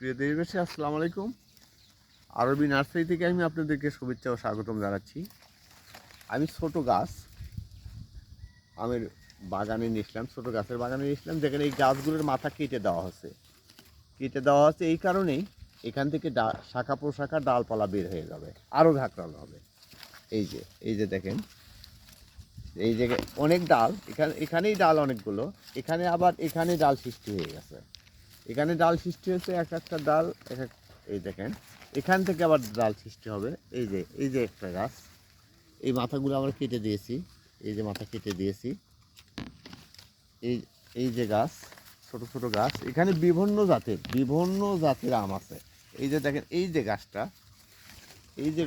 প্রিয় দেশবাসী, আসসালামু আলাইকুম। আরবি নার্সারি থেকে আমি আপনাদেরকে শুভেচ্ছা ও স্বাগতম জানাচ্ছি। আমি ছোট গাছ আমের বাগানে নিয়েছিলাম, ছোট গাছের বাগানে নিয়েছিলাম, যেখানে এই গাছগুলোর মাথা কেটে দেওয়া হচ্ছে এই কারণেই এখান থেকে শাখা প্রশাখা ডালপালা বের হয়ে যাবে, আরও ঝাঁকড়ানো হবে। এই যে দেখেন, এই জায়গায় অনেক ডাল, এখানেই ডাল অনেকগুলো, এখানে আবার এখানে ডাল সৃষ্টি হয়ে গেছে, এখানে ডাল সৃষ্টি হয়েছে এক একটা ডাল এই দেখেন, এখান থেকে আবার ডাল সৃষ্টি হবে। এই যে একটা গাছ, এই মাথাগুলো আমরা কেটে দিয়েছি, এই যে মাথা কেটে দিয়েছি। এই এই যে গাছ, ছোট ছোট গাছ, এখানে বিভিন্ন জাতের আম আছে। এই যে দেখেন, এই যে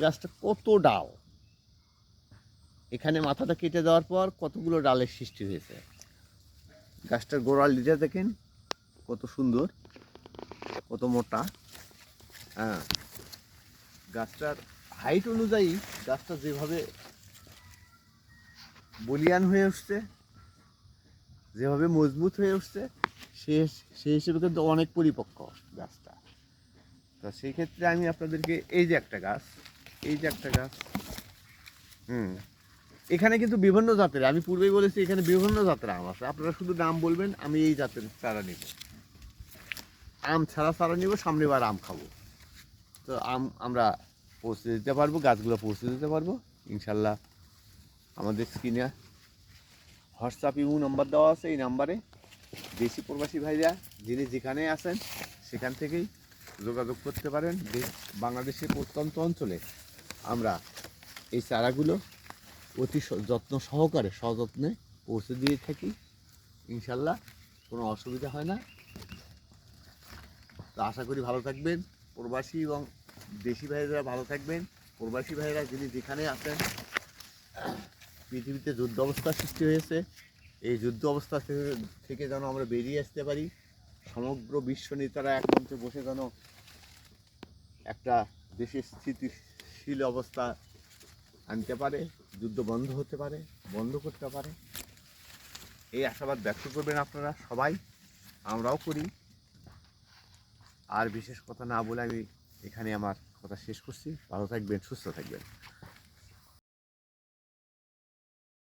গাছটা কত ডাল, এখানে মাথাটা কেটে দেওয়ার পর কতগুলো ডালের সৃষ্টি হয়েছে। গাছটার গোড়ালিটা দেখেন কত সুন্দর, কত মোটা। হ্যাঁ, গাছটার হাইট অনুযায়ী গাছটা যেভাবে বলিয়ান হয়ে উঠছে, যেভাবে মজবুত হয়ে উঠছে, সে হিসেবে কিন্তু অনেক পরিপক্ক গাছটা। তো সেই ক্ষেত্রে আমি আপনাদেরকে এই যে একটা গাছ, এখানে কিন্তু বিভিন্ন জাতের, আমি পূর্বেই বলেছি এখানে বিভিন্ন জাতের আম আছে। আপনারা শুধু নাম বলবেন, আমি এই জাতের চারা নিব, আম ছাড়া চারা নিব, সামনেবার আম খাবো। তো আমরা পৌঁছে দিতে পারবো, গাছগুলো পৌঁছে দিতে পারবো ইনশাল্লাহ। আমাদের স্ক্রিনে হোয়াটসঅ্যাপ ইমো নাম্বার দেওয়া আছে, এই নাম্বারে দেশি প্রবাসী ভাইরা যিনি যেখানে আছেন সেখান থেকেই যোগাযোগ করতে পারেন। বাংলাদেশের প্রত্যন্ত অঞ্চলে আমরা এই চারাগুলো অতি যত্ন সহকারে সযত্নে পৌঁছে দিয়ে থাকি ইনশাল্লাহ, কোনো অসুবিধা হয় না। তো আশা করি ভালো থাকবেন প্রবাসী এবং দেশি ভাইরা, ভালো থাকবেন। প্রবাসী ভাইরা যিনি যেখানে আছেন, পৃথিবীতে যুদ্ধ অবস্থা সৃষ্টি হয়েছে, এই যুদ্ধ অবস্থা থেকে যেন আমরা বেরিয়ে আসতে পারি, সমগ্র বিশ্ব নেতারা এক মঞ্চে বসে যেন একটা দেশের স্থিতিশীল অবস্থা আনতে পারে, যুদ্ধ বন্ধ হতে পারে, বন্ধ করতে পারে, এই আশাবাদ ব্যক্ত করবেন আপনারা সবাই, আমরাও করি। আর বিশেষ কথা না বলে আমি এখানে আমার কথা শেষ করছি। ভালো থাকবেন, সুস্থ থাকবেন।